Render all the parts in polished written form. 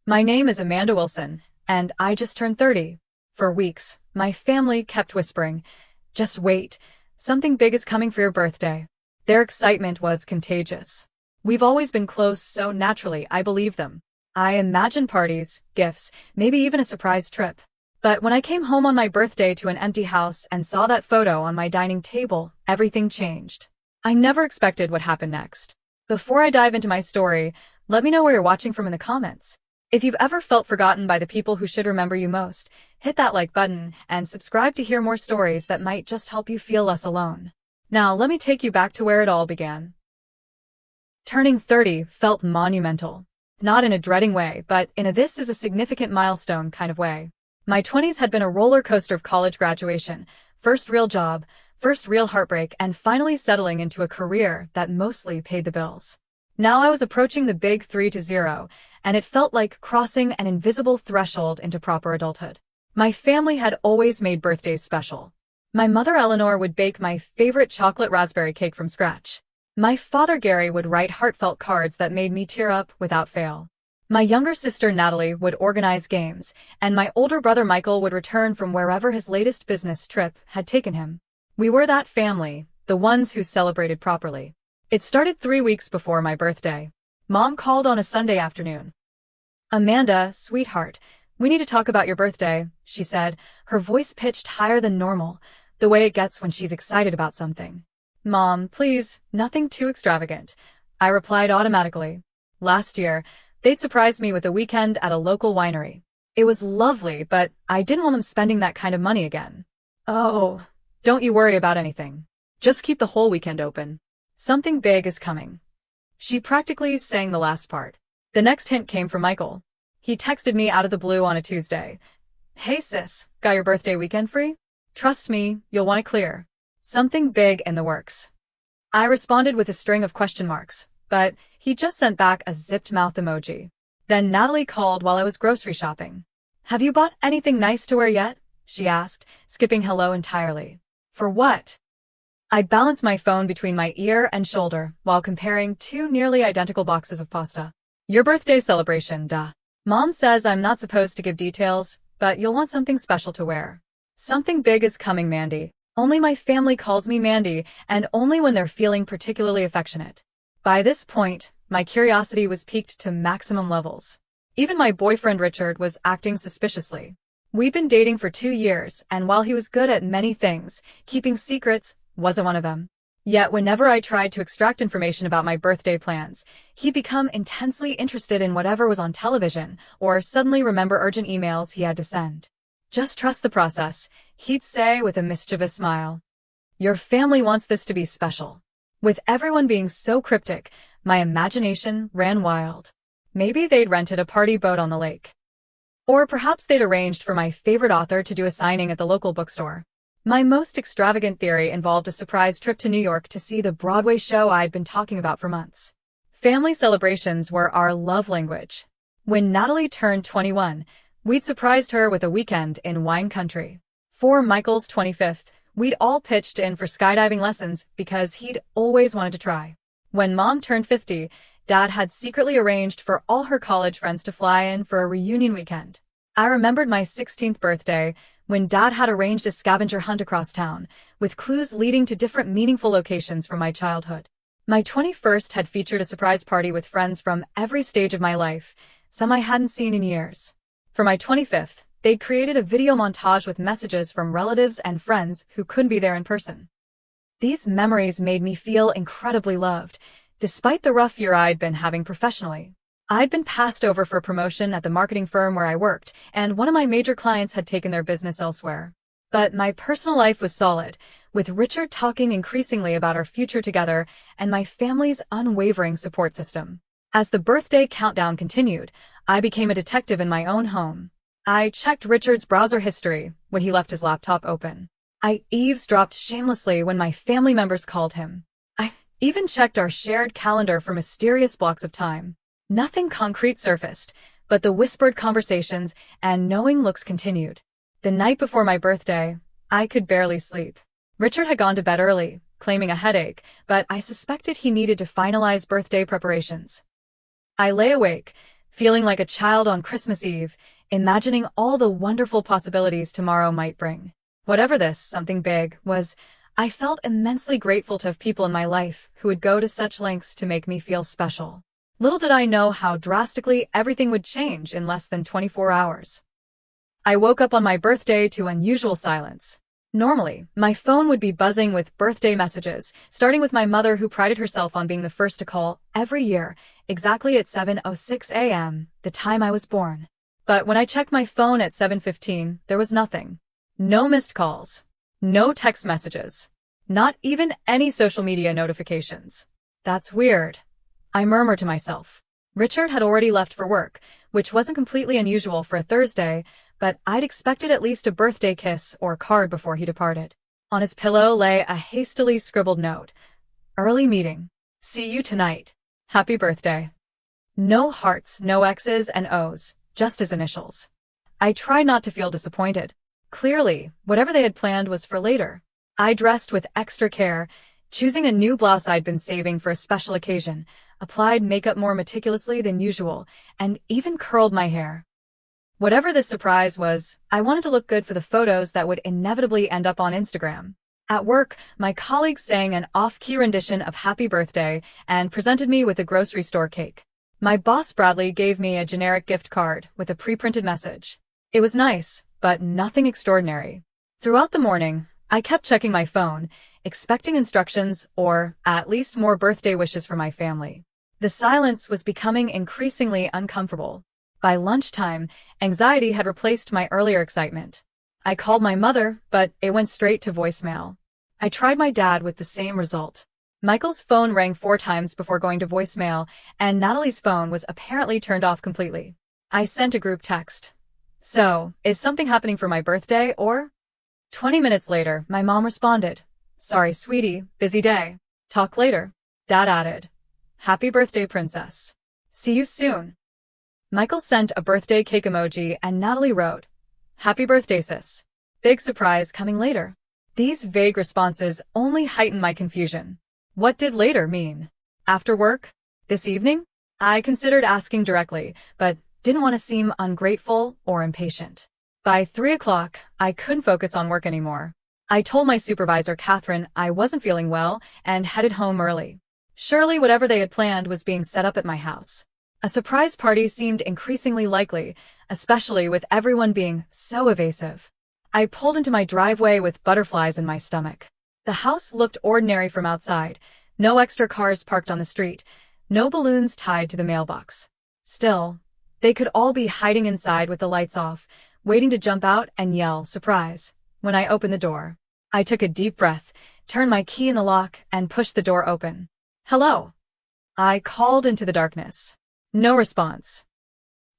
My name is Amanda Wilson, and I just turned 30. For weeks, my family kept whispering, just wait, something big is coming for your birthday. Their excitement was contagious. We've always been close, so naturally I believed them. I imagined parties, gifts, maybe even a surprise trip. But when I came home on my birthday to an empty house and saw that photo on my dining table, everything changed. I never expected what happened next. Before I dive into my story, let me know where you're watching from in the comments. If you've ever felt forgotten by the people who should remember you most, hit that like button and subscribe to hear more stories that might just help you feel less alone. Now, let me take you back to where it all began. Turning 30 felt monumental. Not in a dreading way, but in a this is a significant milestone kind of way. My 20s had been a roller coaster of college graduation, first real job, first real heartbreak, and finally settling into a career that mostly paid the bills. Now I was approaching the big 3-0, and it felt like crossing an invisible threshold into proper adulthood. My family had always made birthdays special. My mother Eleanor would bake my favorite chocolate raspberry cake from scratch. My father Gary would write heartfelt cards that made me tear up without fail. My younger sister Natalie would organize games, and my older brother Michael would return from wherever his latest business trip had taken him. We were that family, the ones who celebrated properly. It started 3 weeks before my birthday. Mom called on a Sunday afternoon. "Amanda, sweetheart, we need to talk about your birthday," she said, her voice pitched higher than normal, the way it gets when she's excited about something. "Mom, please, nothing too extravagant," I replied automatically. Last year, they'd surprised me with a weekend at a local winery. It was lovely, but I didn't want them spending that kind of money again. "Oh, don't you worry about anything. Just keep the whole weekend open. Something big is coming." She practically sang the last part. The next hint came from Michael. He texted me out of the blue on a Tuesday. "Hey sis, got your birthday weekend free? Trust me, you'll want to clear. Something big in the works." I responded with a string of question marks, but he just sent back a zipped mouth emoji. Then Natalie called while I was grocery shopping. "Have you bought anything nice to wear yet?" she asked, skipping hello entirely. "For what?" I balanced my phone between my ear and shoulder while comparing 2 nearly identical boxes of pasta. "Your birthday celebration, duh. Mom says I'm not supposed to give details, but you'll want something special to wear. Something big is coming, Mandy. Only my family calls me Mandy, and only when they're feeling particularly affectionate." By this point, my curiosity was piqued to maximum levels. Even my boyfriend Richard was acting suspiciously. We'd been dating for 2 years, and while he was good at many things, keeping secrets wasn't one of them. Yet whenever I tried to extract information about my birthday plans, he'd become intensely interested in whatever was on television, or suddenly remember urgent emails he had to send. "Just trust the process," he'd say with a mischievous smile. "Your family wants this to be special." With everyone being so cryptic, my imagination ran wild. Maybe they'd rented a party boat on the lake. Or perhaps they'd arranged for my favorite author to do a signing at the local bookstore. My most extravagant theory involved a surprise trip to New York to see the Broadway show I'd been talking about for months. Family celebrations were our love language. When Natalie turned 21, we'd surprised her with a weekend in wine country. For Michael's 25th, we'd all pitched in for skydiving lessons because he'd always wanted to try. When Mom turned 50, Dad had secretly arranged for all her college friends to fly in for a reunion weekend. I remembered my 16th birthday, when Dad had arranged a scavenger hunt across town, with clues leading to different meaningful locations from my childhood. My 21st had featured a surprise party with friends from every stage of my life, some I hadn't seen in years. For my 25th, they'd created a video montage with messages from relatives and friends who couldn't be there in person. These memories made me feel incredibly loved, despite the rough year I'd been having professionally. I'd been passed over for promotion at the marketing firm where I worked, and one of my major clients had taken their business elsewhere. But my personal life was solid, with Richard talking increasingly about our future together and my family's unwavering support system. As the birthday countdown continued, I became a detective in my own home. I checked Richard's browser history when he left his laptop open. I eavesdropped shamelessly when my family members called him. I even checked our shared calendar for mysterious blocks of time. Nothing concrete surfaced, but the whispered conversations and knowing looks continued. The night before my birthday, I could barely sleep. Richard had gone to bed early, claiming a headache, but I suspected he needed to finalize birthday preparations. I lay awake, feeling like a child on Christmas Eve, imagining all the wonderful possibilities tomorrow might bring. Whatever this something big was, I felt immensely grateful to have people in my life who would go to such lengths to make me feel special. Little did I know how drastically everything would change in less than 24 hours. I woke up on my birthday to unusual silence. Normally, my phone would be buzzing with birthday messages, starting with my mother who prided herself on being the first to call every year, exactly at 7:06 a.m., the time I was born. But when I checked my phone at 7:15, there was nothing. No missed calls. No text messages. Not even any social media notifications. That's weird, I murmured to myself. Richard had already left for work, which wasn't completely unusual for a Thursday, but I'd expected at least a birthday kiss or card before he departed. On his pillow lay a hastily scribbled note. Early meeting. See you tonight. Happy birthday. No hearts, no X's and O's, just his initials. I tried not to feel disappointed. Clearly, whatever they had planned was for later. I dressed with extra care, choosing a new blouse I'd been saving for a special occasion, applied makeup more meticulously than usual, and even curled my hair. Whatever the surprise was, I wanted to look good for the photos that would inevitably end up on Instagram. At work, my colleagues sang an off-key rendition of Happy Birthday and presented me with a grocery store cake. My boss Bradley gave me a generic gift card with a pre-printed message. It was nice, but nothing extraordinary. Throughout the morning, I kept checking my phone, expecting instructions or at least more birthday wishes from my family. The silence was becoming increasingly uncomfortable. By lunchtime, anxiety had replaced my earlier excitement. I called my mother, but it went straight to voicemail. I tried my dad with the same result. Michael's phone rang 4 times before going to voicemail, and Natalie's phone was apparently turned off completely. I sent a group text. So, is something happening for my birthday, or? 20 minutes later, my mom responded. Sorry, sweetie, busy day. Talk later. Dad added. Happy birthday, princess. See you soon. Michael sent a birthday cake emoji and Natalie wrote, Happy birthday, sis. Big surprise coming later. These vague responses only heightened my confusion. What did later mean? After work? This evening? I considered asking directly, but didn't want to seem ungrateful or impatient. By 3 o'clock, I couldn't focus on work anymore. I told my supervisor, Catherine, I wasn't feeling well and headed home early. Surely whatever they had planned was being set up at my house. A surprise party seemed increasingly likely, especially with everyone being so evasive. I pulled into my driveway with butterflies in my stomach. The house looked ordinary from outside, no extra cars parked on the street, no balloons tied to the mailbox. Still, they could all be hiding inside with the lights off, waiting to jump out and yell, surprise, when I opened the door. I took a deep breath, turned my key in the lock, and pushed the door open. Hello. I called into the darkness. No response.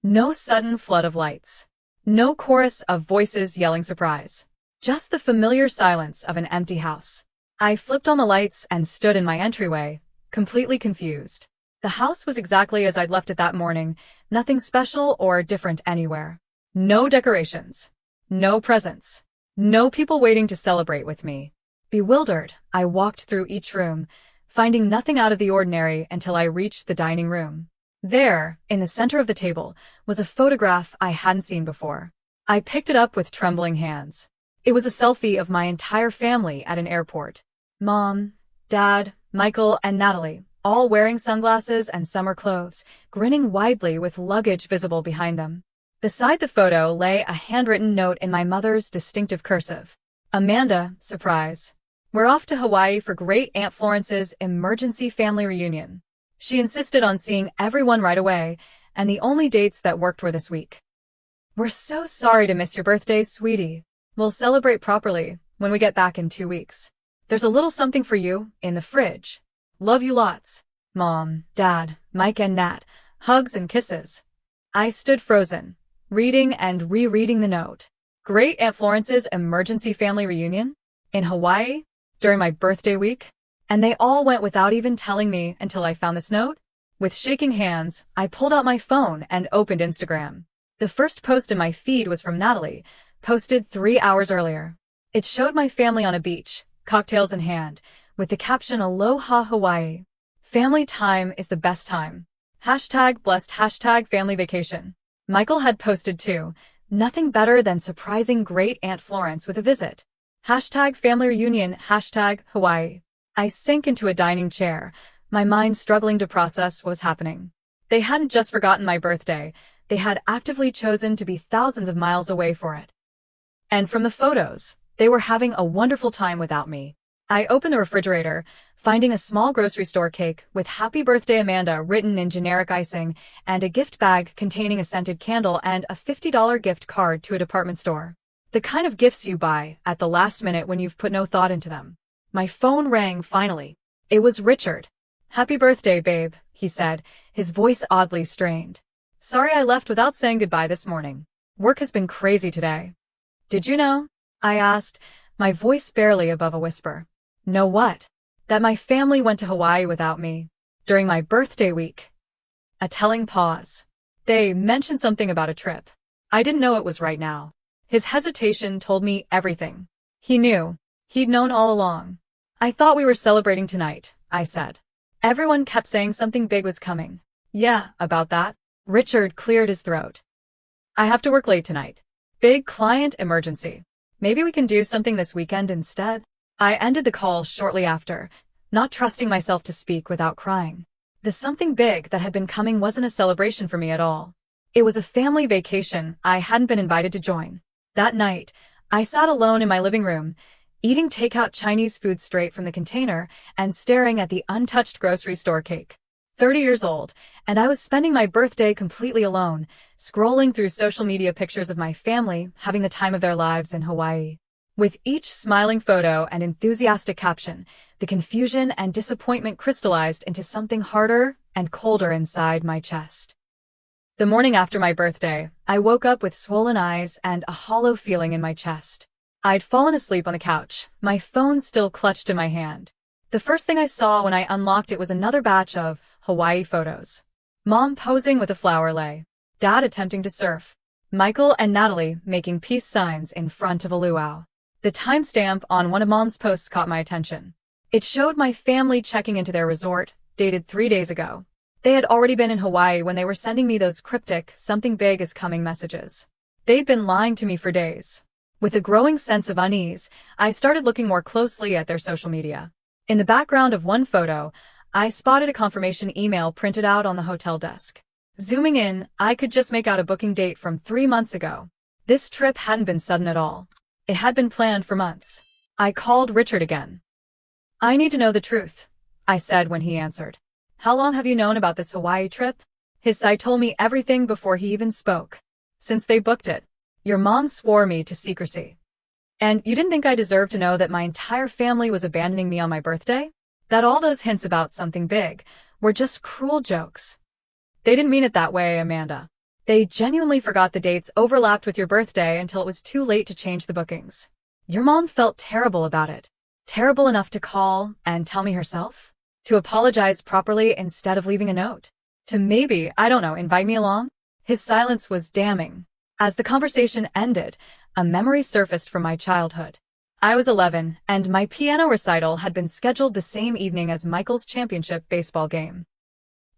No sudden flood of lights. No chorus of voices yelling surprise. Just the familiar silence of an empty house. I flipped on the lights and stood in my entryway, completely confused. The house was exactly as I'd left it that morning, nothing special or different anywhere. No decorations. No presents. No people waiting to celebrate with me. Bewildered, I walked through each room, finding nothing out of the ordinary until I reached the dining room. There, in the center of the table, was a photograph I hadn't seen before. I picked it up with trembling hands. It was a selfie of my entire family at an airport. Mom, Dad, Michael, and Natalie, all wearing sunglasses and summer clothes, grinning widely with luggage visible behind them. Beside the photo lay a handwritten note in my mother's distinctive cursive. Amanda, surprise. We're off to Hawaii for Great Aunt Florence's emergency family reunion. She insisted on seeing everyone right away, and the only dates that worked were this week. We're so sorry to miss your birthday, sweetie. We'll celebrate properly when we get back in 2 weeks. There's a little something for you in the fridge. Love you lots. Mom, Dad, Mike and Nat. Hugs and kisses. I stood frozen, reading and rereading the note. Great Aunt Florence's emergency family reunion? In Hawaii? During my birthday week? And they all went without even telling me until I found this note? With shaking hands, I pulled out my phone and opened Instagram. The first post in my feed was from Natalie, posted 3 hours earlier. It showed my family on a beach, cocktails in hand, with the caption Aloha Hawaii. Family time is the best time. Blessed family vacation. Michael had posted too. Nothing better than surprising great Aunt Florence with a visit. Family reunion. Hawaii. I sank into a dining chair, my mind struggling to process what was happening. They hadn't just forgotten my birthday, they had actively chosen to be thousands of miles away for it. And from the photos, they were having a wonderful time without me. I opened the refrigerator, finding a small grocery store cake with "Happy Birthday Amanda" written in generic icing, and a gift bag containing a scented candle and a $50 gift card to a department store. The kind of gifts you buy at the last minute when you've put no thought into them. My phone rang finally. It was Richard. "Happy birthday, babe," he said, his voice oddly strained. "Sorry I left without saying goodbye this morning. Work has been crazy today." "Did you know?" I asked, my voice barely above a whisper. "Know what?" "That my family went to Hawaii without me. During my birthday week." A telling pause. "They mentioned something about a trip. I didn't know it was right now." His hesitation told me everything. He knew. He'd known all along. "I thought we were celebrating tonight," I said. "Everyone kept saying something big was coming." "Yeah, about that." Richard cleared his throat. "I have to work late tonight. Big client emergency. Maybe we can do something this weekend instead?" I ended the call shortly after, not trusting myself to speak without crying. The something big that had been coming wasn't a celebration for me at all. It was a family vacation I hadn't been invited to join. That night, I sat alone in my living room, eating takeout Chinese food straight from the container and staring at the untouched grocery store cake. 30 years old, and I was spending my birthday completely alone, scrolling through social media pictures of my family having the time of their lives in Hawaii. With each smiling photo and enthusiastic caption, the confusion and disappointment crystallized into something harder and colder inside my chest. The morning after my birthday, I woke up with swollen eyes and a hollow feeling in my chest. I'd fallen asleep on the couch, my phone still clutched in my hand. The first thing I saw when I unlocked it was another batch of Hawaii photos. Mom posing with a flower lei. Dad attempting to surf. Michael and Natalie making peace signs in front of a luau. The timestamp on one of Mom's posts caught my attention. It showed my family checking into their resort, dated 3 days ago. They had already been in Hawaii when they were sending me those cryptic "something big is coming" messages. They'd been lying to me for days. With a growing sense of unease, I started looking more closely at their social media. In the background of one photo, I spotted a confirmation email printed out on the hotel desk. Zooming in, I could just make out a booking date from 3 months ago. This trip hadn't been sudden at all. It had been planned for months. I called Richard again. "I need to know the truth," I said when he answered. "How long have you known about this Hawaii trip?" His side told me everything before he even spoke. "Since they booked it. Your mom swore me to secrecy. And you didn't think I deserved to know that my entire family was abandoning me on my birthday? That all those hints about something big were just cruel jokes. They didn't mean it that way, Amanda. They genuinely forgot the dates overlapped with your birthday until it was too late to change the bookings. Your mom felt terrible about it. Terrible enough to call and tell me herself? To apologize properly instead of leaving a note? To maybe, I don't know, invite me along?" His silence was damning. As the conversation ended, a memory surfaced from my childhood. I was 11, and my piano recital had been scheduled the same evening as Michael's championship baseball game.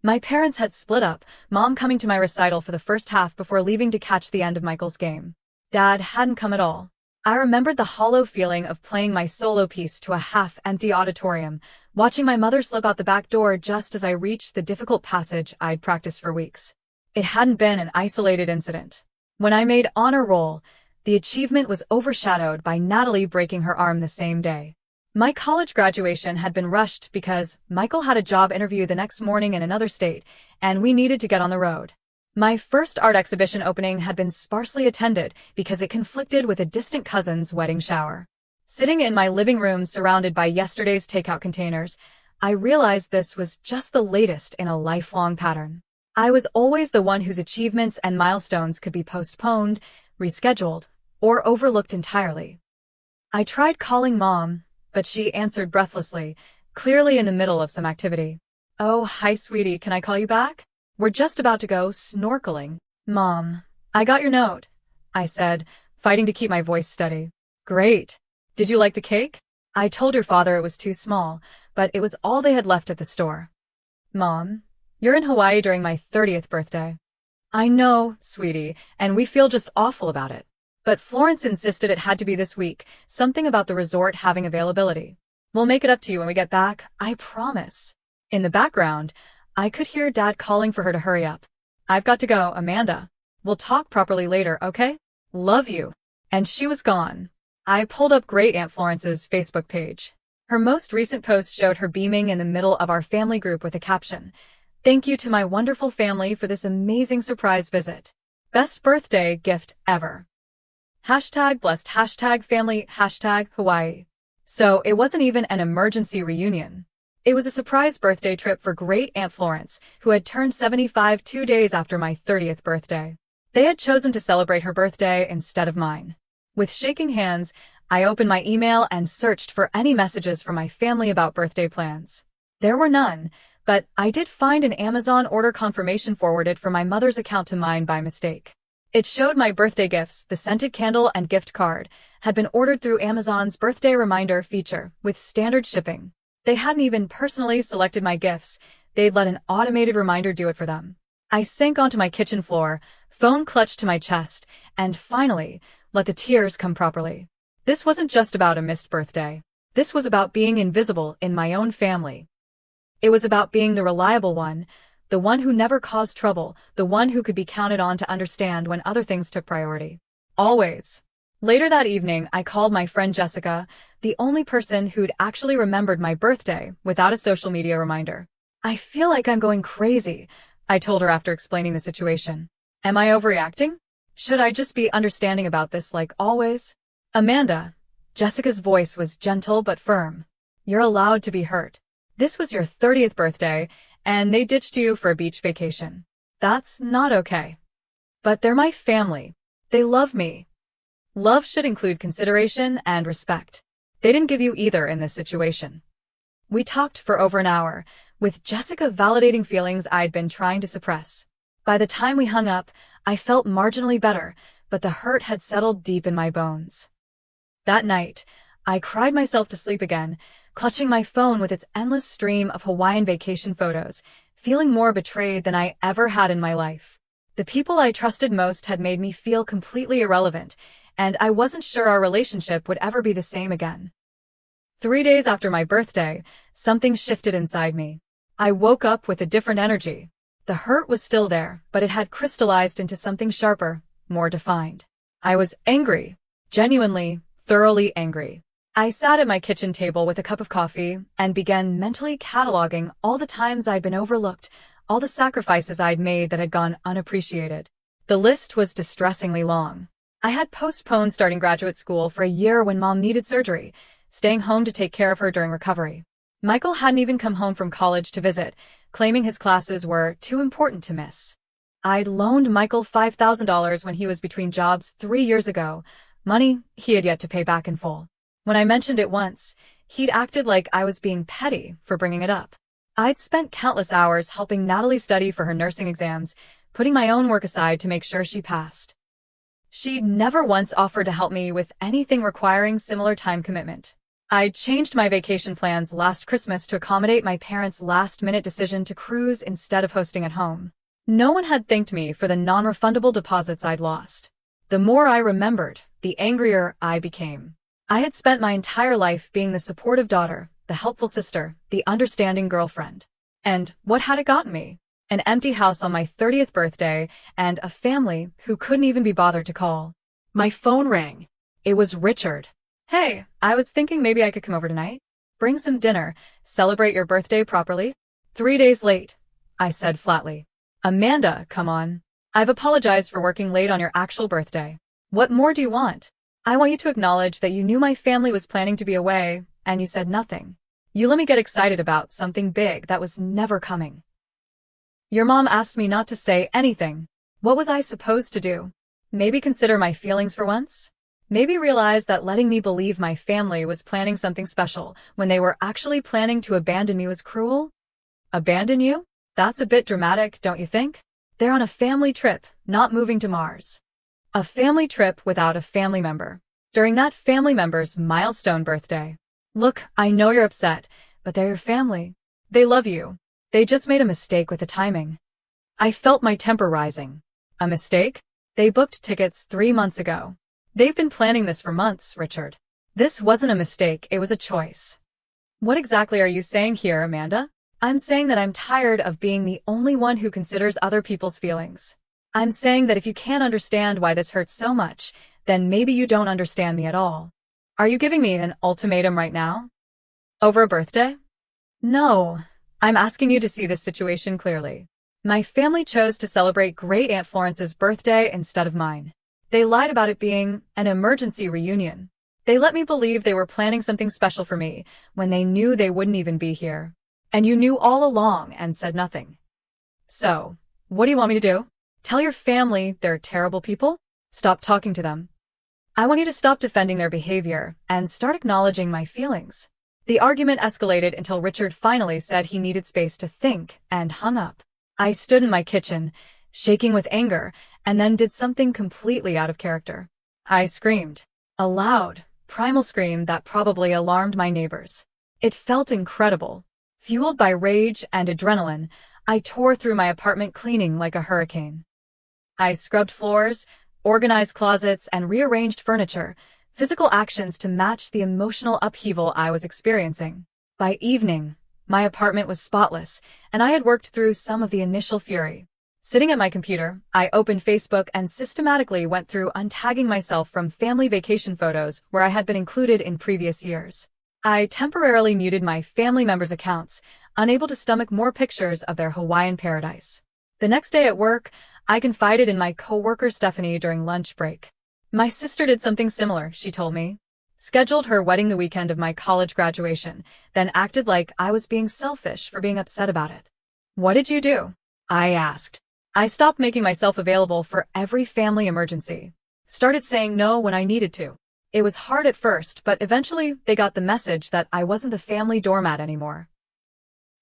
My parents had split up, Mom coming to my recital for the first half before leaving to catch the end of Michael's game. Dad hadn't come at all. I remembered the hollow feeling of playing my solo piece to a half-empty auditorium, watching my mother slip out the back door just as I reached the difficult passage I'd practiced for weeks. It hadn't been an isolated incident. When I made honor roll, the achievement was overshadowed by Natalie breaking her arm the same day. My college graduation had been rushed because Michael had a job interview the next morning in another state, and we needed to get on the road. My first art exhibition opening had been sparsely attended because it conflicted with a distant cousin's wedding shower. Sitting in my living room surrounded by yesterday's takeout containers, I realized this was just the latest in a lifelong pattern. I was always the one whose achievements and milestones could be postponed, rescheduled, or overlooked entirely. I tried calling Mom, but she answered breathlessly, clearly in the middle of some activity. "Oh, hi sweetie, can I call you back? We're just about to go snorkeling." "Mom, I got your note," I said, fighting to keep my voice steady. "Great. Did you like the cake? I told your father it was too small, but it was all they had left at the store." "Mom, You're in Hawaii during my 30th birthday. I know, sweetie, and we feel just awful about it. But Florence insisted it had to be this week, something about the resort having availability. We'll make it up to you when we get back, I promise. In the background, I could hear Dad calling for her to hurry up. I've got to go, Amanda. We'll talk properly later, okay? Love you. And she was gone. I pulled up Great Aunt Florence's Facebook page. Her most recent post showed her beaming in the middle of our family group with a caption, "Thank you to my wonderful family for this amazing surprise visit. Best birthday gift ever. Hashtag blessed, hashtag family, hashtag Hawaii." So it wasn't even an emergency reunion. It was a surprise birthday trip for Great Aunt Florence, who had turned 75 2 days after my 30th birthday. They had chosen to celebrate her birthday instead of mine. With shaking hands, I opened my email and searched for any messages from my family about birthday plans. There were none, but I did find an Amazon order confirmation forwarded from my mother's account to mine by mistake. It showed my birthday gifts, the scented candle and gift card, had been ordered through Amazon's birthday reminder feature with standard shipping. They hadn't even personally selected my gifts. They'd let an automated reminder do it for them. I sank onto my kitchen floor, phone clutched to my chest, and finally, let the tears come properly. This wasn't just about a missed birthday. This was about being invisible in my own family. It was about being the reliable one, the one who never caused trouble, the one who could be counted on to understand when other things took priority. Always. Later that evening, I called my friend Jessica, the only person who'd actually remembered my birthday without a social media reminder. "I feel like I'm going crazy," I told her after explaining the situation. "Am I overreacting? Should I just be understanding about this like always?" "Amanda," Jessica's voice was gentle but firm, "you're allowed to be hurt. This was your 30th birthday, and they ditched you for a beach vacation. That's not okay. But they're my family. They love me. Love should include consideration and respect. They didn't give you either in this situation." We talked for over an hour, with Jessica validating feelings I'd been trying to suppress. By the time we hung up, I felt marginally better, but the hurt had settled deep in my bones. That night, I cried myself to sleep again, clutching my phone with its endless stream of Hawaiian vacation photos, feeling more betrayed than I ever had in my life. The people I trusted most had made me feel completely irrelevant, and I wasn't sure our relationship would ever be the same again. 3 days after my birthday, something shifted inside me. I woke up with a different energy. The hurt was still there, but it had crystallized into something sharper, more defined. I was angry. Genuinely, thoroughly angry. I sat at my kitchen table with a cup of coffee and began mentally cataloging all the times I'd been overlooked, all the sacrifices I'd made that had gone unappreciated. The list was distressingly long. I had postponed starting graduate school for a year when Mom needed surgery, staying home to take care of her during recovery. Michael hadn't even come home from college to visit, claiming his classes were too important to miss. I'd loaned Michael $5,000 when he was between jobs 3 years ago, money he had yet to pay back in full. When I mentioned it once, he'd acted like I was being petty for bringing it up. I'd spent countless hours helping Natalie study for her nursing exams, putting my own work aside to make sure she passed. She'd never once offered to help me with anything requiring similar time commitment. I'd changed my vacation plans last Christmas to accommodate my parents' last-minute decision to cruise instead of hosting at home. No one had thanked me for the non-refundable deposits I'd lost. The more I remembered, the angrier I became. I had spent my entire life being the supportive daughter, the helpful sister, the understanding girlfriend. And what had it gotten me? An empty house on my 30th birthday, and a family who couldn't even be bothered to call. My phone rang. It was Richard. "Hey, I was thinking maybe I could come over tonight. Bring some dinner, celebrate your birthday properly." 3 days late, I said flatly. "Amanda, come on. I've apologized for working late on your actual birthday. What more do you want? I want you to acknowledge that you knew my family was planning to be away, and you said nothing. You let me get excited about something big that was never coming. Your mom asked me not to say anything. What was I supposed to do? Maybe consider my feelings for once? Maybe realize that letting me believe my family was planning something special when they were actually planning to abandon me was cruel? Abandon you? That's a bit dramatic, don't you think? They're on a family trip, not moving to Mars. A family trip without a family member. During that family member's milestone birthday. Look, I know you're upset, but they're your family. They love you. They just made a mistake with the timing. I felt my temper rising. A mistake? They booked tickets 3 months ago. They've been planning this for months, Richard. This wasn't a mistake, it was a choice. What exactly are you saying here, Amanda? I'm saying that I'm tired of being the only one who considers other people's feelings. I'm saying that if you can't understand why this hurts so much, then maybe you don't understand me at all. Are you giving me an ultimatum right now? Over a birthday? No. I'm asking you to see this situation clearly. My family chose to celebrate Great Aunt Florence's birthday instead of mine. They lied about it being an emergency reunion. They let me believe they were planning something special for me when they knew they wouldn't even be here. And you knew all along and said nothing. So, what do you want me to do? Tell your family they're terrible people? Stop talking to them. I want you to stop defending their behavior and start acknowledging my feelings. The argument escalated until Richard finally said he needed space to think and hung up. I stood in my kitchen, shaking with anger, and then did something completely out of character. I screamed. A loud, primal scream that probably alarmed my neighbors. It felt incredible. Fueled by rage and adrenaline, I tore through my apartment cleaning like a hurricane. I scrubbed floors, organized closets, and rearranged furniture, physical actions to match the emotional upheaval I was experiencing. By evening, my apartment was spotless, and I had worked through some of the initial fury. Sitting at my computer, I opened Facebook and systematically went through untagging myself from family vacation photos where I had been included in previous years. I temporarily muted my family members' accounts, unable to stomach more pictures of their Hawaiian paradise. The next day at work, I confided in my coworker Stephanie during lunch break. My sister did something similar, she told me. Scheduled her wedding the weekend of my college graduation, then acted like I was being selfish for being upset about it. What did you do? I asked. I stopped making myself available for every family emergency. Started saying no when I needed to. It was hard at first, but eventually they got the message that I wasn't the family doormat anymore.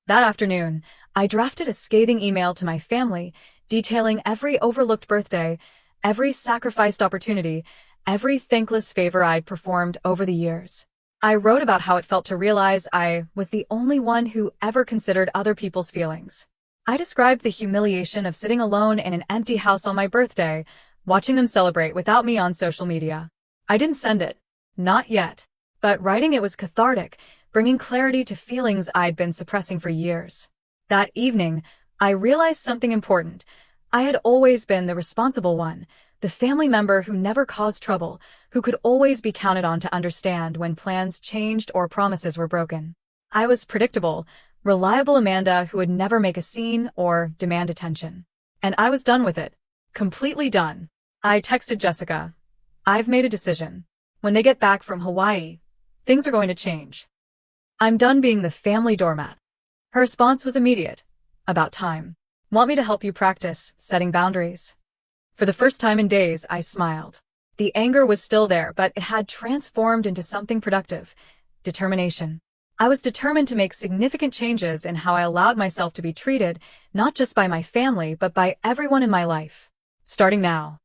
That afternoon, I drafted a scathing email to my family, detailing every overlooked birthday, every sacrificed opportunity, every thankless favor I'd performed over the years. I wrote about how it felt to realize I was the only one who ever considered other people's feelings. I described the humiliation of sitting alone in an empty house on my birthday, watching them celebrate without me on social media. I didn't send it. Not yet. But writing it was cathartic, bringing clarity to feelings I'd been suppressing for years. That evening, I realized something important. I had always been the responsible one, the family member who never caused trouble, who could always be counted on to understand when plans changed or promises were broken. I was predictable, reliable Amanda who would never make a scene or demand attention. And I was done with it. Completely done. I texted Jessica. I've made a decision. When they get back from Hawaii, things are going to change. I'm done being the family doormat. Her response was immediate. About time. Want me to help you practice setting boundaries? For the first time in days, I smiled. The anger was still there, but it had transformed into something productive. Determination. I was determined to make significant changes in how I allowed myself to be treated, not just by my family, but by everyone in my life. Starting now.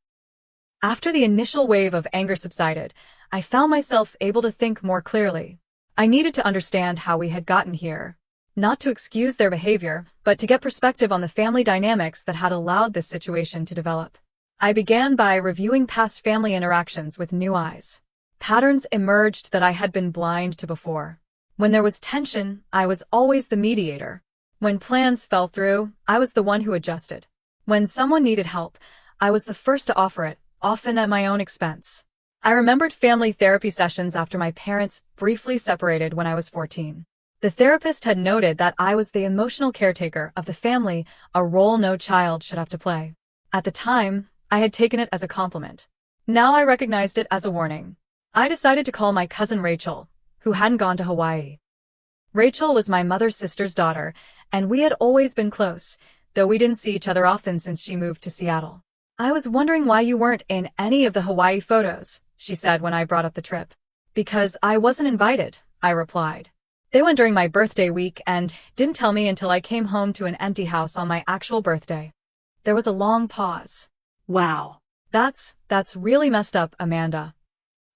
After the initial wave of anger subsided, I found myself able to think more clearly. I needed to understand how we had gotten here. Not to excuse their behavior, but to get perspective on the family dynamics that had allowed this situation to develop. I began by reviewing past family interactions with new eyes. Patterns emerged that I had been blind to before. When there was tension, I was always the mediator. When plans fell through, I was the one who adjusted. When someone needed help, I was the first to offer it, often at my own expense. I remembered family therapy sessions after my parents briefly separated when I was 14. The therapist had noted that I was the emotional caretaker of the family, a role no child should have to play. At the time, I had taken it as a compliment. Now I recognized it as a warning. I decided to call my cousin Rachel, who hadn't gone to Hawaii. Rachel was my mother's sister's daughter, and we had always been close, though we didn't see each other often since she moved to Seattle. I was wondering why you weren't in any of the Hawaii photos, she said when I brought up the trip. Because I wasn't invited, I replied. They went during my birthday week and didn't tell me until I came home to an empty house on my actual birthday. There was a long pause. Wow. That's really messed up, Amanda.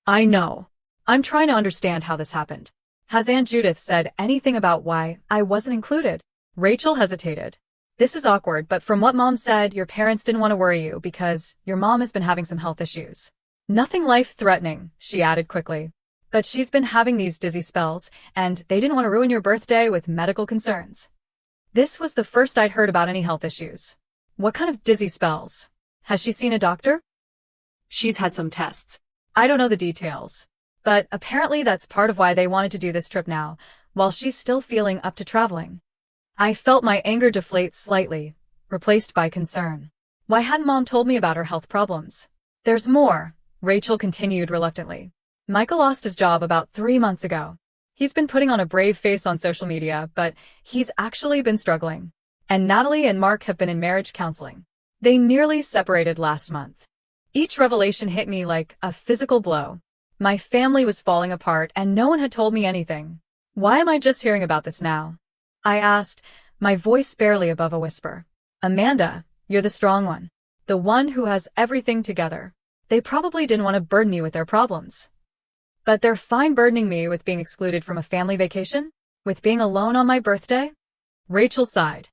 I know. I'm trying to understand how this happened. Has Aunt Judith said anything about why I wasn't included? Rachel hesitated. This is awkward, but from what Mom said, your parents didn't want to worry you because your mom has been having some health issues. Nothing life-threatening, she added quickly. But she's been having these dizzy spells, and they didn't want to ruin your birthday with medical concerns. This was the first I'd heard about any health issues. What kind of dizzy spells? Has she seen a doctor? She's had some tests. I don't know the details. But apparently that's part of why they wanted to do this trip now, while she's still feeling up to traveling. I felt my anger deflate slightly, replaced by concern. Why hadn't Mom told me about her health problems? There's more, Rachel continued reluctantly. Michael lost his job about 3 months ago. He's been putting on a brave face on social media, but he's actually been struggling. And Natalie and Mark have been in marriage counseling. They nearly separated last month. Each revelation hit me like a physical blow. My family was falling apart and no one had told me anything. Why am I just hearing about this now? I asked, my voice barely above a whisper. Amanda, you're the strong one. The one who has everything together. They probably didn't want to burden you with their problems. But they're fine burdening me with being excluded from a family vacation? With being alone on my birthday? Rachel sighed.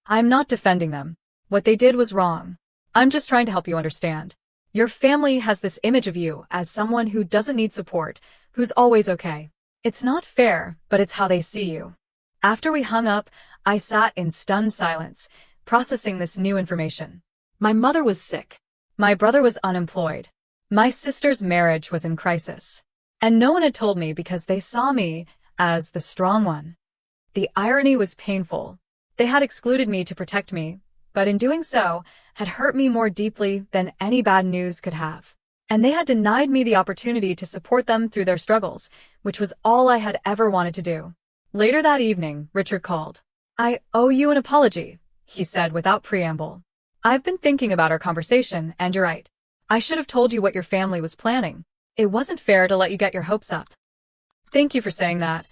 I'm not defending them. What they did was wrong. I'm just trying to help you understand. Your family has this image of you as someone who doesn't need support, who's always okay. It's not fair, but it's how they see you. After we hung up, I sat in stunned silence, processing this new information. My mother was sick. My brother was unemployed. My sister's marriage was in crisis. And no one had told me because they saw me as the strong one. The irony was painful. They had excluded me to protect me, but in doing so, had hurt me more deeply than any bad news could have. And they had denied me the opportunity to support them through their struggles, which was all I had ever wanted to do. Later that evening, Richard called. I owe you an apology, he said without preamble. I've been thinking about our conversation, and you're right. I should have told you what your family was planning. It wasn't fair to let you get your hopes up. Thank you for saying that,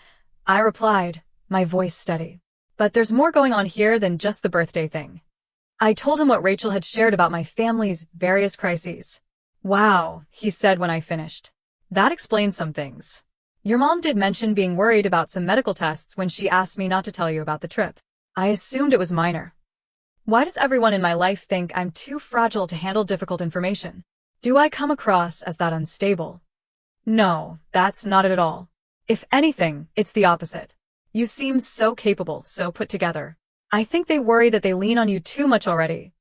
I replied, my voice steady. But there's more going on here than just the birthday thing. I told him what Rachel had shared about my family's various crises. Wow, he said when I finished. That explains some things. Your mom did mention being worried about some medical tests when she asked me not to tell you about the trip. I assumed it was minor. Why does everyone in my life think I'm too fragile to handle difficult information? Do I come across as that unstable? No, that's not it at all. If anything, it's the opposite. You seem so capable, so put together. I think they worry that they lean on you too much already.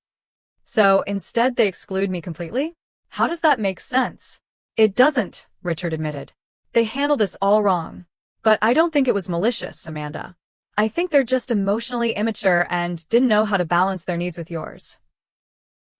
So instead they exclude me completely? How does that make sense? It doesn't, Richard admitted. They handled this all wrong. But I don't think it was malicious, Amanda. I think they're just emotionally immature and didn't know how to balance their needs with yours.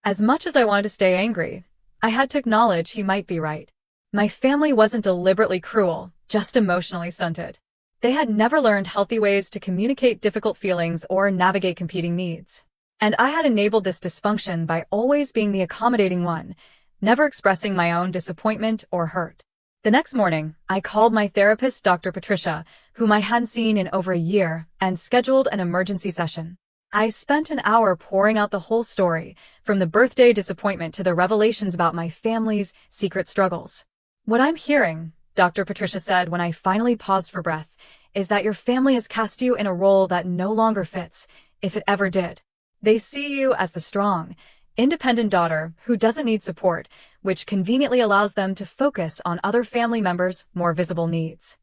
As much as I wanted to stay angry, I had to acknowledge he might be right. My family wasn't deliberately cruel, just emotionally stunted. They had never learned healthy ways to communicate difficult feelings or navigate competing needs. And I had enabled this dysfunction by always being the accommodating one, never expressing my own disappointment or hurt. The next morning, I called my therapist, Dr. Patricia, whom I hadn't seen in over a year, and scheduled an emergency session. I spent an hour pouring out the whole story, from the birthday disappointment to the revelations about my family's secret struggles. What I'm hearing, Dr. Patricia said when I finally paused for breath, is that your family has cast you in a role that no longer fits, if it ever did. They see you as the strong, independent daughter who doesn't need support, which conveniently allows them to focus on other family members' more visible needs.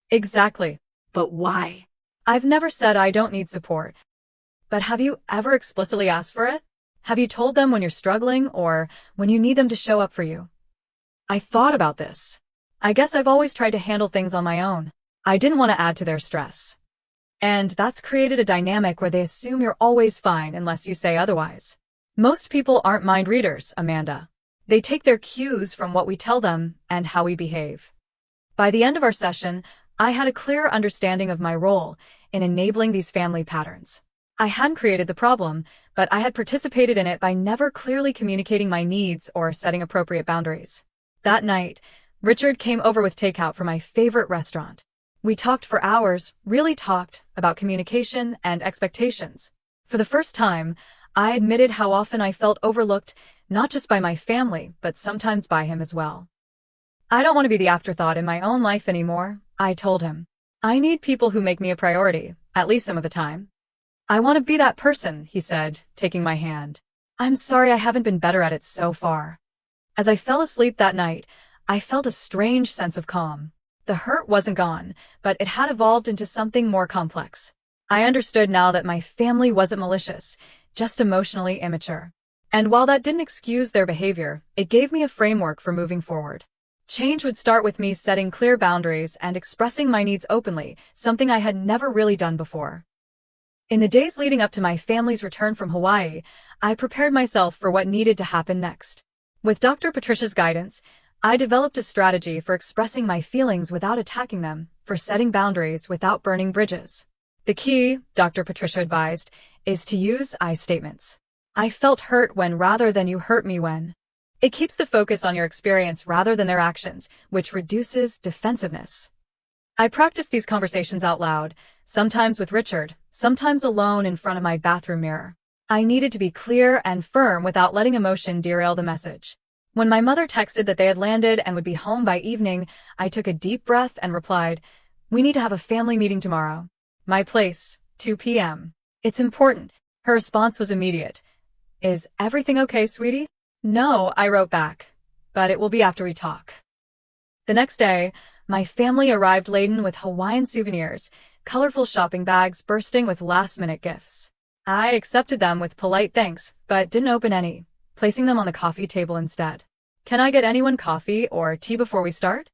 Exactly. But why? I've never said I don't need support. But have you ever explicitly asked for it? Have you told them when you're struggling or when you need them to show up for you? I thought about this. I guess I've always tried to handle things on my own. I didn't want to add to their stress. And that's created a dynamic where they assume you're always fine unless you say otherwise. Most people aren't mind readers, Amanda. They take their cues from what we tell them and how we behave. By the end of our session, I had a clear understanding of my role in enabling these family patterns. I hadn't created the problem, but I had participated in it by never clearly communicating my needs or setting appropriate boundaries. That night, Richard came over with takeout from my favorite restaurant. We talked for hours, really talked about communication and expectations. For the first time, I admitted how often I felt overlooked, not just by my family, but sometimes by him as well. I don't want to be the afterthought in my own life anymore, I told him. I need people who make me a priority, at least some of the time. I want to be that person, he said, taking my hand. I'm sorry I haven't been better at it so far. As I fell asleep that night, I felt a strange sense of calm. The hurt wasn't gone, but it had evolved into something more complex. I understood now that my family wasn't malicious, just emotionally immature. And while that didn't excuse their behavior, it gave me a framework for moving forward. Change would start with me setting clear boundaries and expressing my needs openly, something I had never really done before. In the days leading up to my family's return from Hawaii, I prepared myself for what needed to happen next. With Dr. Patricia's guidance, I developed a strategy for expressing my feelings without attacking them, for setting boundaries without burning bridges. The key, Dr. Patricia advised, is to use I statements. I felt hurt when rather than you hurt me when. It keeps the focus on your experience rather than their actions, which reduces defensiveness. I practiced these conversations out loud, sometimes with Richard, sometimes alone in front of my bathroom mirror. I needed to be clear and firm without letting emotion derail the message. When my mother texted that they had landed and would be home by evening, I took a deep breath and replied, "We need to have a family meeting tomorrow. My place, 2 p.m. It's important." Her response was immediate. "Is everything okay, sweetie?" "No," I wrote back, "but it will be after we talk." The next day, my family arrived laden with Hawaiian souvenirs, colorful shopping bags bursting with last-minute gifts. I accepted them with polite thanks, but didn't open any, placing them on the coffee table instead. "Can I get anyone coffee or tea before we start?"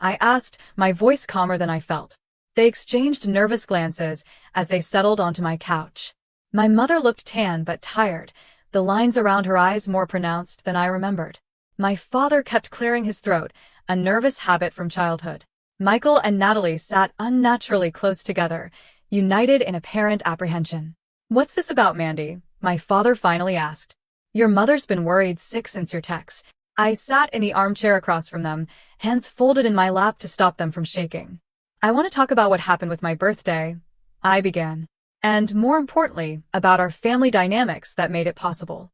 I asked, my voice calmer than I felt. They exchanged nervous glances as they settled onto my couch. My mother looked tan but tired, the lines around her eyes more pronounced than I remembered. My father kept clearing his throat, a nervous habit from childhood. Michael and Natalie sat unnaturally close together, united in apparent apprehension. "What's this about, Mandy?" my father finally asked. "Your mother's been worried sick since your text." I sat in the armchair across from them, hands folded in my lap to stop them from shaking. "I want to talk about what happened with my birthday," I began. "And more importantly, about our family dynamics that made it possible."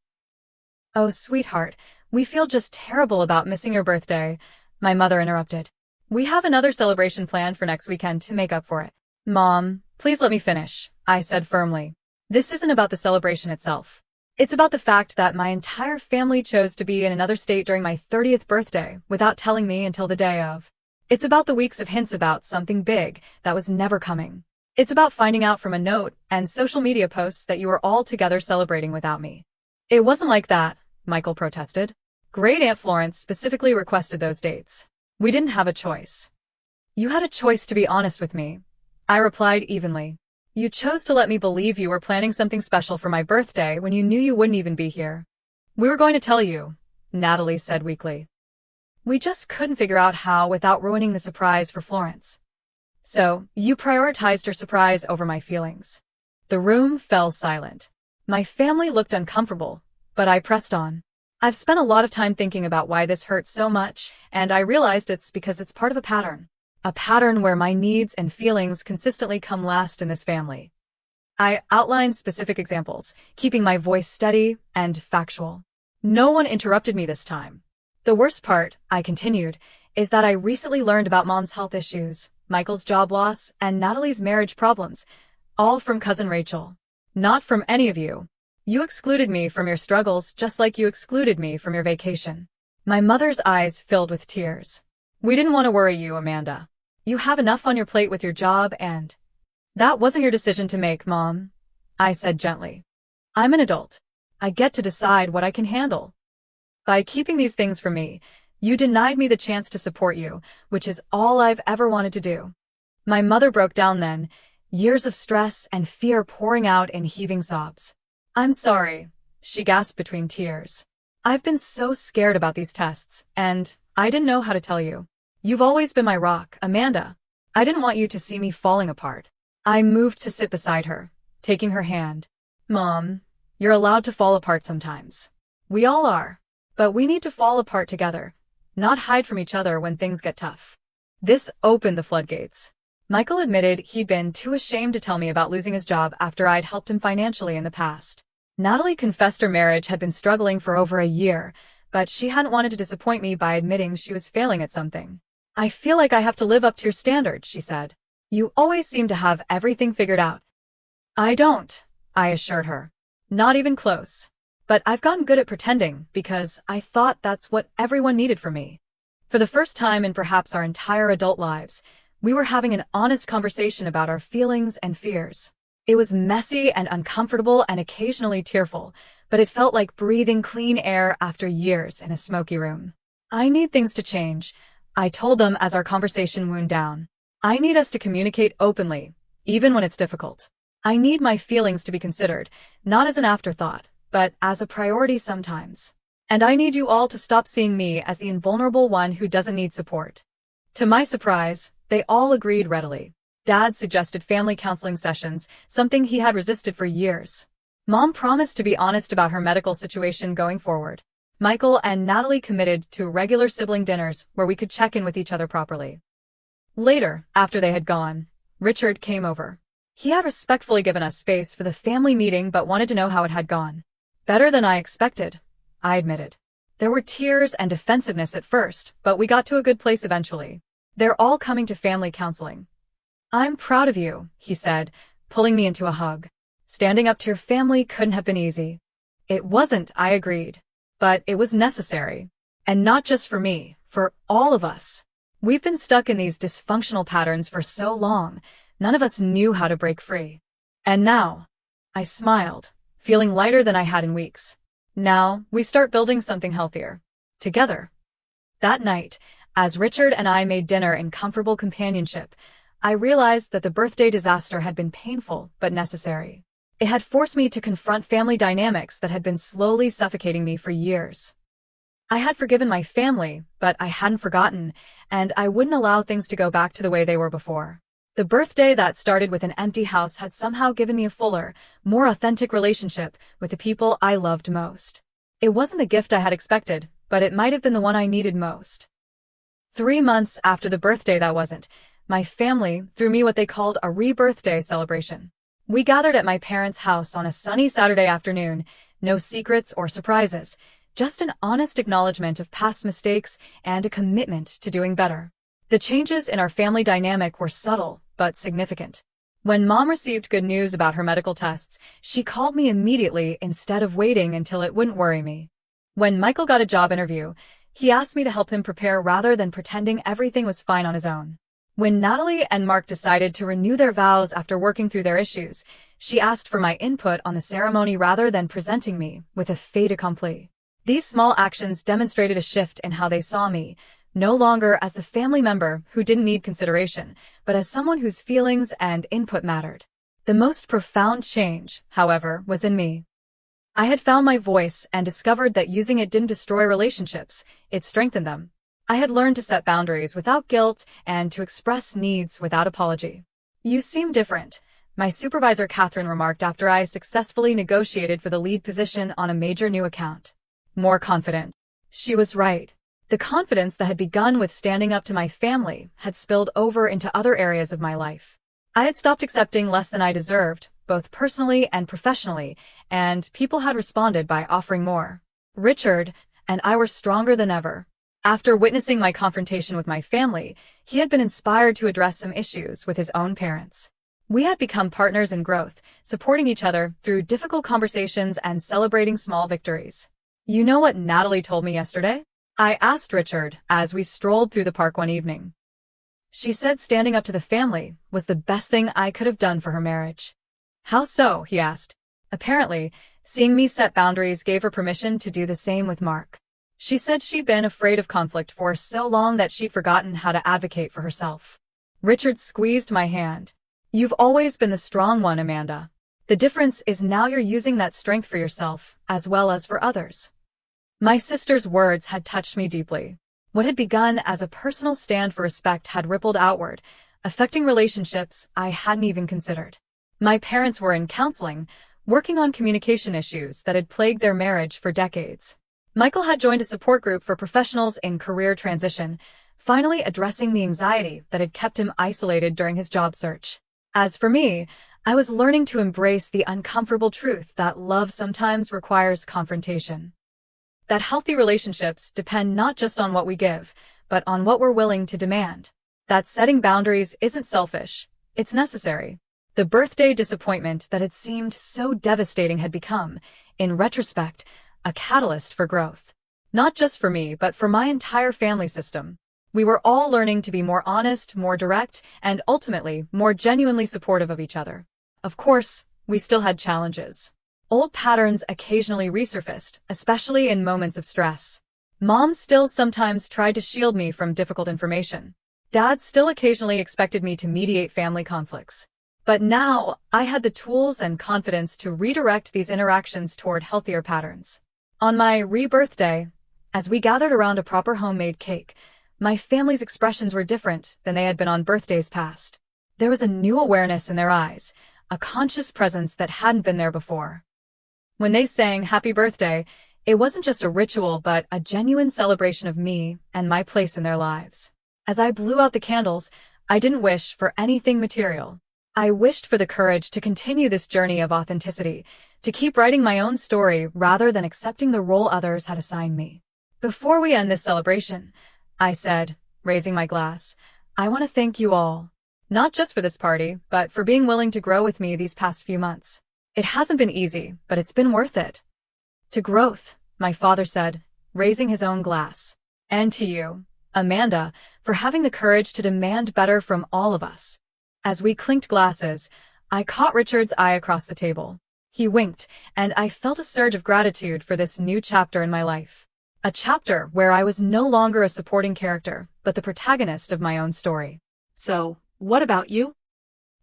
"Oh, sweetheart, we feel just terrible about missing your birthday," my mother interrupted. "We have another celebration planned for next weekend to make up for it." "Mom, please let me finish," I said firmly. "This isn't about the celebration itself. It's about the fact that my entire family chose to be in another state during my 30th birthday without telling me until the day of. It's about the weeks of hints about something big that was never coming. It's about finding out from a note and social media posts that you were all together celebrating without me." "It wasn't like that," Michael protested. "Great Aunt Florence specifically requested those dates. We didn't have a choice." "You had a choice to be honest with me," I replied evenly. "You chose to let me believe you were planning something special for my birthday when you knew you wouldn't even be here." "We were going to tell you," Natalie said weakly. "We just couldn't figure out how without ruining the surprise for Florence. So, you prioritized her surprise over my feelings." The room fell silent. My family looked uncomfortable, but I pressed on. "I've spent a lot of time thinking about why this hurts so much, and I realized it's because it's part of a pattern. A pattern where my needs and feelings consistently come last in this family." I outlined specific examples, keeping my voice steady and factual. No one interrupted me this time. "The worst part," I continued, "is that I recently learned about Mom's health issues, Michael's job loss, and Natalie's marriage problems, all from Cousin Rachel. Not from any of you. You excluded me from your struggles just like you excluded me from your vacation." My mother's eyes filled with tears. "We didn't want to worry you, Amanda. You have enough on your plate with your job and—" "That wasn't your decision to make, Mom," I said gently. "I'm an adult. I get to decide what I can handle. By keeping these things from me, you denied me the chance to support you, which is all I've ever wanted to do." My mother broke down then, years of stress and fear pouring out in heaving sobs. "I'm sorry," she gasped between tears. "I've been so scared about these tests, and I didn't know how to tell you. You've always been my rock, Amanda. I didn't want you to see me falling apart." I moved to sit beside her, taking her hand. "Mom, you're allowed to fall apart sometimes. We all are. But we need to fall apart together, not hide from each other when things get tough." This opened the floodgates. Michael admitted he'd been too ashamed to tell me about losing his job after I'd helped him financially in the past. Natalie confessed her marriage had been struggling for over a year, but she hadn't wanted to disappoint me by admitting she was failing at something. "I feel like I have to live up to your standards," she said. "You always seem to have everything figured out." "I don't," I assured her. Not even close. But I've gotten good at pretending because I thought that's what everyone needed from me. For the first time in perhaps our entire adult lives, we were having an honest conversation about our feelings and fears. It was messy and uncomfortable and occasionally tearful, but it felt like breathing clean air after years in a smoky room. I need things to change, I told them as our conversation wound down. I need us to communicate openly, even when it's difficult. I need my feelings to be considered, not as an afterthought, but as a priority sometimes. And I need you all to stop seeing me as the invulnerable one who doesn't need support. To my surprise, they all agreed readily. Dad suggested family counseling sessions, something he had resisted for years. Mom promised to be honest about her medical situation going forward. Michael and Natalie committed to regular sibling dinners where we could check in with each other properly. Later, after they had gone, Richard came over. He had respectfully given us space for the family meeting but wanted to know how it had gone. Better than I expected, I admitted. There were tears and defensiveness at first, but we got to a good place eventually. They're all coming to family counseling. I'm proud of you, he said, pulling me into a hug. Standing up to your family couldn't have been easy. It wasn't, I agreed. But it was necessary. And not just for me, for all of us. We've been stuck in these dysfunctional patterns for so long, none of us knew how to break free. And now, I smiled, feeling lighter than I had in weeks. Now, we start building something healthier. Together. That night, as Richard and I made dinner in comfortable companionship, I realized that the birthday disaster had been painful but necessary. It had forced me to confront family dynamics that had been slowly suffocating me for years. I had forgiven my family, but I hadn't forgotten, and I wouldn't allow things to go back to the way they were before. The birthday that started with an empty house had somehow given me a fuller, more authentic relationship with the people I loved most. It wasn't the gift I had expected, but it might have been the one I needed most. 3 months after the birthday that wasn't, my family threw me what they called a re-birthday celebration. We gathered at my parents' house on a sunny Saturday afternoon, no secrets or surprises, just an honest acknowledgement of past mistakes and a commitment to doing better. The changes in our family dynamic were subtle, but significant. When Mom received good news about her medical tests, she called me immediately instead of waiting until it wouldn't worry me. When Michael got a job interview, he asked me to help him prepare rather than pretending everything was fine on his own. When Natalie and Mark decided to renew their vows after working through their issues, she asked for my input on the ceremony rather than presenting me with a fait accompli. These small actions demonstrated a shift in how they saw me, no longer as the family member who didn't need consideration, but as someone whose feelings and input mattered. The most profound change, however, was in me. I had found my voice and discovered that using it didn't destroy relationships, it strengthened them. I had learned to set boundaries without guilt and to express needs without apology. You seem different, my supervisor Catherine remarked after I successfully negotiated for the lead position on a major new account. More confident. She was right. The confidence that had begun with standing up to my family had spilled over into other areas of my life. I had stopped accepting less than I deserved, both personally and professionally, and people had responded by offering more. Richard and I were stronger than ever. After witnessing my confrontation with my family, he had been inspired to address some issues with his own parents. We had become partners in growth, supporting each other through difficult conversations and celebrating small victories. You know what Natalie told me yesterday? I asked Richard as we strolled through the park one evening. She said standing up to the family was the best thing I could have done for her marriage. How so? He asked. Apparently, seeing me set boundaries gave her permission to do the same with Mark. She said she'd been afraid of conflict for so long that she'd forgotten how to advocate for herself. Richard squeezed my hand. You've always been the strong one, Amanda. The difference is now you're using that strength for yourself, as well as for others. My sister's words had touched me deeply. What had begun as a personal stand for respect had rippled outward, affecting relationships I hadn't even considered. My parents were in counseling, working on communication issues that had plagued their marriage for decades. Michael had joined a support group for professionals in career transition, finally addressing the anxiety that had kept him isolated during his job search. As for me, I was learning to embrace the uncomfortable truth that love sometimes requires confrontation. That healthy relationships depend not just on what we give, but on what we're willing to demand. That setting boundaries isn't selfish, it's necessary. The birthday disappointment that had seemed so devastating had become, in retrospect, a catalyst for growth. Not just for me, but for my entire family system. We were all learning to be more honest, more direct, and ultimately, more genuinely supportive of each other. Of course, we still had challenges. Old patterns occasionally resurfaced, especially in moments of stress. Mom still sometimes tried to shield me from difficult information. Dad still occasionally expected me to mediate family conflicts. But now, I had the tools and confidence to redirect these interactions toward healthier patterns. On my rebirth day, as we gathered around a proper homemade cake, my family's expressions were different than they had been on birthdays past. There was a new awareness in their eyes, a conscious presence that hadn't been there before. When they sang Happy Birthday, it wasn't just a ritual but a genuine celebration of me and my place in their lives. As I blew out the candles, I didn't wish for anything material. I wished for the courage to continue this journey of authenticity, to keep writing my own story rather than accepting the role others had assigned me. Before we end this celebration, I said, raising my glass, I want to thank you all. Not just for this party, but for being willing to grow with me these past few months. It hasn't been easy, but it's been worth it. To growth, my father said, raising his own glass. And to you, Amanda, for having the courage to demand better from all of us. As we clinked glasses, I caught Richard's eye across the table. He winked, and I felt a surge of gratitude for this new chapter in my life. A chapter where I was no longer a supporting character, but the protagonist of my own story. So, what about you?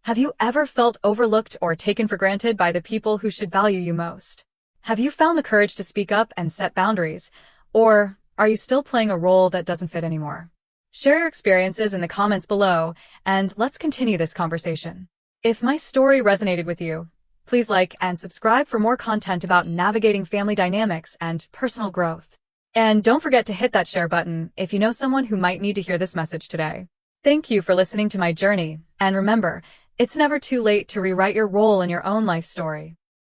Have you ever felt overlooked or taken for granted by the people who should value you most? Have you found the courage to speak up and set boundaries? Or are you still playing a role that doesn't fit anymore? Share your experiences in the comments below, and let's continue this conversation. If my story resonated with you, please like and subscribe for more content about navigating family dynamics and personal growth. And don't forget to hit that share button if you know someone who might need to hear this message today. Thank you for listening to my journey, and remember, it's never too late to rewrite your role in your own life story.